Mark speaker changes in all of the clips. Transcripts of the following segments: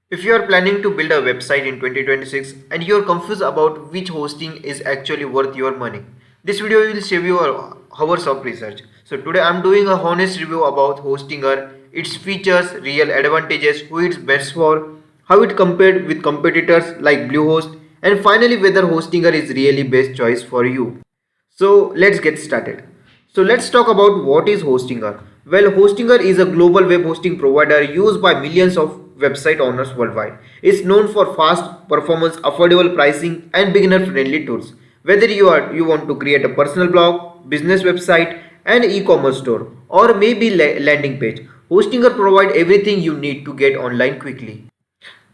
Speaker 1: If you are planning to build a website in 2026 and you are confused about which hosting is actually worth your money, this video will save you hours of research. So today I am doing a honest review about Hostinger, its features, real advantages, who it's best for, how it compared with competitors like Bluehost, and finally whether Hostinger is really best choice for you. So let's get started. So let's talk about what is Hostinger. Well, Hostinger is a global web hosting provider used by millions of website owners worldwide. It's known for fast performance, affordable pricing, and beginner-friendly tools. Whether you want to create a personal blog, business website, and e-commerce store, or maybe landing page, Hostinger provide everything you need to get online quickly.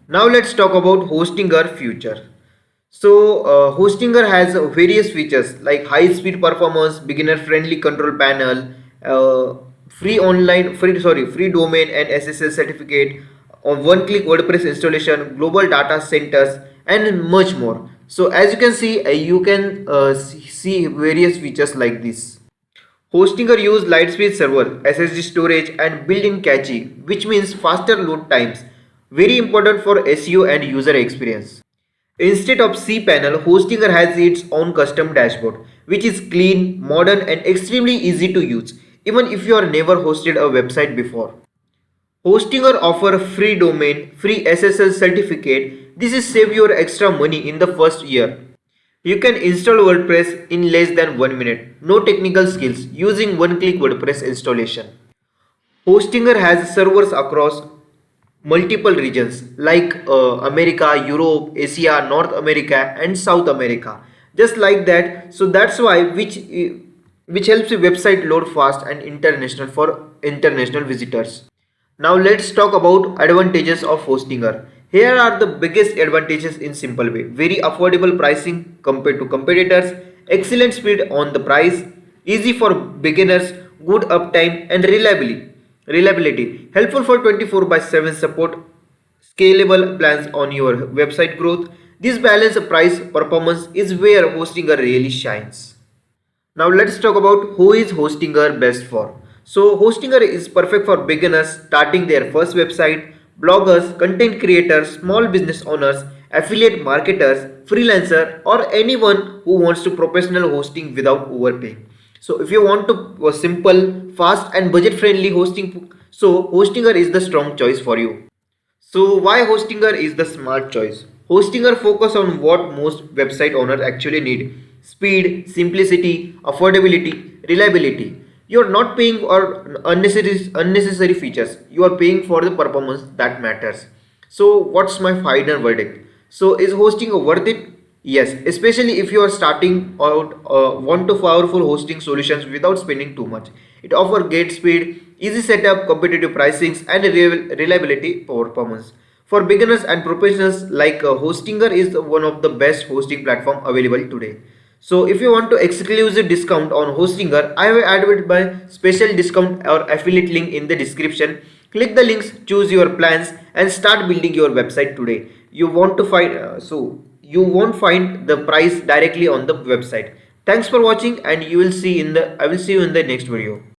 Speaker 1: Now let's talk about Hostinger future. So Hostinger has various features like high speed performance, beginner friendly control panel, free domain and SSL certificate, one click WordPress installation, global data centers, and much more. So as you can see, you can see various features like this. Hostinger use Lightspeed server, SSD storage, and built-in cache, which means faster load times. Very important for SEO and user experience. Instead of cPanel, Hostinger has its own custom dashboard, which is clean, modern, and extremely easy to use, even if you are never hosted a website before. Hostinger offer free domain, free SSL certificate. This is save your extra money in the first year. You can install WordPress in less than 1 minute. No technical skills using one-click WordPress installation. Hostinger has servers across multiple regions like America, Europe, Asia, North America, and South America. Just like that. So that's why which helps your website load fast and international for international visitors. Now let's talk about advantages of Hostinger. Here are the biggest advantages in simple way. Very affordable pricing compared to competitors, excellent speed on the price, easy for beginners, good uptime and reliability. Helpful for 24 by 7 support, scalable plans on your website growth. This balance price performance is where Hostinger really shines. Now let's talk about who is Hostinger best for. So Hostinger is perfect for beginners starting their first website, bloggers, content creators, small business owners, affiliate marketers, freelancer or anyone who wants to professional hosting without overpaying. So if you want to a simple, fast and budget friendly hosting, so Hostinger is the strong choice for you. So why Hostinger is the smart choice? Hostinger focus on what most website owners actually need. Speed, simplicity, affordability, reliability. You are not paying for unnecessary features. You are paying for the performance that matters. So what's my final verdict? So is hosting worth it? Yes, especially if you are starting out want to powerful hosting solutions without spending too much. It offers great speed, easy setup, competitive pricings, and reliability performance. For beginners and professionals, like Hostinger is one of the best hosting platform available today. So if you want to exclusive discount on Hostinger, I have added my special discount or affiliate link in the description. Click the links, choose your plans, and start building your website today. You won't find the price directly on the website. Thanks for watching, and I will see you in the next video.